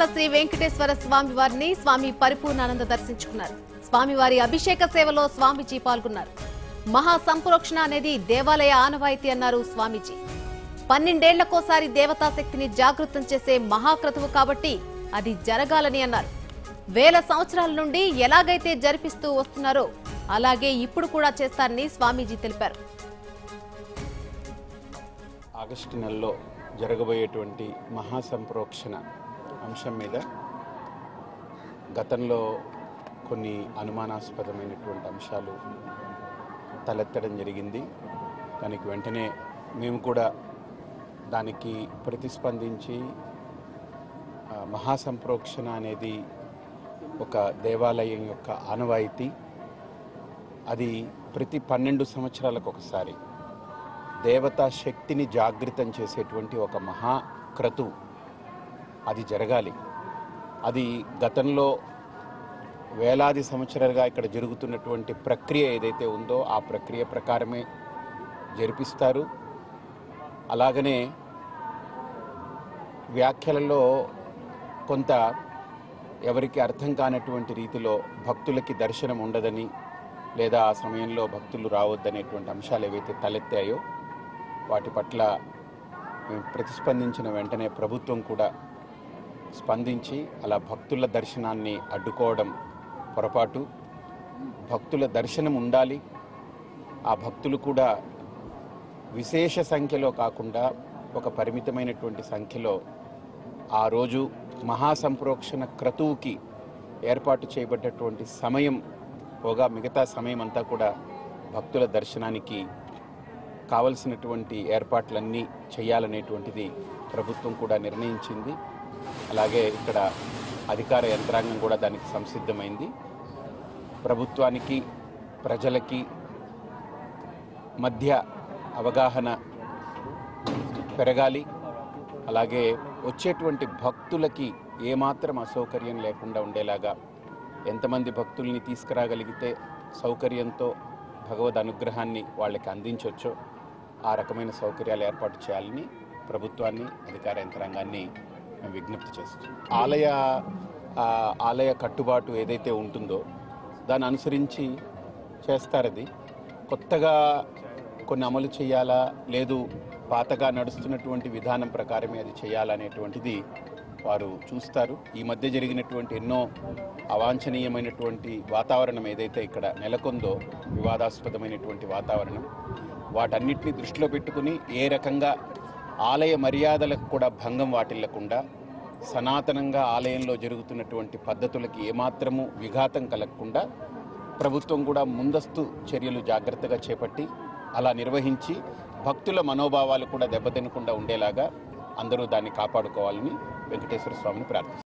తిరుమల శ్రీ వెంకటేశ్వర స్వామి వారిని స్వామి పరిపూర్ణానంద దర్శించుకున్నారు. స్వామివారి అభిషేక సేవలో స్వామీజీ పాల్గొన్నారు. మహా సంప్రోక్షణ అనేది దేవాలయ ఆనవాయితీ అన్నారు స్వామీజీ. 12 ఏళ్లకోసారి దేవతా శక్తిని జాగృతం చేసే మహాక్రతువు కాబట్టి అది జరగాలని అన్నారు. వేల సంవత్సరాల నుండి ఎలాగైతే జరిపిస్తూ వస్తున్నారో అలాగే ఇప్పుడు కూడా చేస్తారని స్వామీజీ తెలిపారు. ఆగస్టు నెలలో జరగబోయేటువంటి మహాసంప్రోక్షణ అంశం మీద గతంలో కొన్ని అనుమానాస్పదమైనటువంటి అంశాలు తలెత్తడం జరిగింది. దానికి వెంటనే మేము కూడా దానికి ప్రతిస్పందించి మహాసంప్రోక్షణ అనేది ఒక దేవాలయం యొక్క ఆనవాయితీ. అది ప్రతి 12 సంవత్సరాలకు ఒకసారి దేవతా శక్తిని జాగృతం చేసేటువంటి ఒక మహాక్రతువు అది జరగాలి. అది గతంలో వేలాది సంవత్సరాలుగా ఇక్కడ జరుగుతున్నటువంటి ప్రక్రియ ఏదైతే ఉందో ఆ ప్రక్రియ ప్రకారమే జరిపిస్తారు. అలాగనే వ్యాఖ్యలలో కొంత ఎవరికి అర్థం కానటువంటి రీతిలో భక్తులకి దర్శనం ఉండదని లేదా ఆ సమయంలో భక్తులు రావద్దనేటువంటి అంశాలు ఏవైతే తలెత్తాయో వాటి పట్ల మేము ప్రతిస్పందించిన వెంటనే ప్రభుత్వం కూడా స్పందించి అలా భక్తుల దర్శనాన్ని అడ్డుకోవడం పొరపాటు. భక్తుల దర్శనం ఉండాలి. ఆ భక్తులు కూడా విశేష సంఖ్యలో కాకుండా ఒక పరిమితమైనటువంటి సంఖ్యలో ఆ రోజు మహాసంప్రోక్షణ క్రతువుకి ఏర్పాటు చేయబడ్డటువంటి సమయం పోగా మిగతా సమయం అంతా కూడా భక్తుల దర్శనానికి కావలసినటువంటి ఏర్పాట్లన్నీ చేయాలనేటువంటిది ప్రభుత్వం కూడా నిర్ణయించింది. అలాగే ఇక్కడ అధికార యంత్రాంగం కూడా దానికి సంసిద్ధమైంది. ప్రభుత్వానికి ప్రజలకి మధ్య అవగాహన పెరగాలి. అలాగే వచ్చేటువంటి భక్తులకి ఏమాత్రం అసౌకర్యం లేకుండా ఉండేలాగా ఎంతమంది భక్తుల్ని తీసుకురాగలిగితే సౌకర్యంతో భగవద్ అనుగ్రహాన్ని వాళ్ళకి అందించవచ్చో ఆ రకమైన సౌకర్యాలు ఏర్పాటు చేయాలని ప్రభుత్వాన్ని అధికార యంత్రాంగాన్ని మేము విజ్ఞప్తి చేస్తున్నాం. ఆలయ కట్టుబాటు ఏదైతే ఉంటుందో దాన్ని అనుసరించి చేస్తారది. కొత్తగా కొన్ని అమలు చేయాలా లేదు పాతగా నడుస్తున్నటువంటి విధానం ప్రకారమే అది చేయాలనేటువంటిది వారు చూస్తారు. ఈ మధ్య జరిగినటువంటి ఎన్నో అవాంఛనీయమైనటువంటి వాతావరణం ఏదైతే ఇక్కడ నెలకొందో వివాదాస్పదమైనటువంటి వాతావరణం వాటన్నిటిని దృష్టిలో పెట్టుకుని ఏ రకంగా ఆలయ మర్యాదలకు కూడా భంగం వాటిల్లకుండా సనాతనంగా ఆలయంలో జరుగుతున్నటువంటి పద్ధతులకి ఏమాత్రము విఘాతం కలగకుండా ప్రభుత్వం కూడా ముందస్తు చర్యలు జాగ్రత్తగా చేపట్టి అలా నిర్వహించి భక్తుల మనోభావాలు కూడా దెబ్బతినకుండా ఉండేలాగా అందరూ దాన్ని కాపాడుకోవాలని వెంకటేశ్వర స్వామిని ప్రార్థిస్తారు.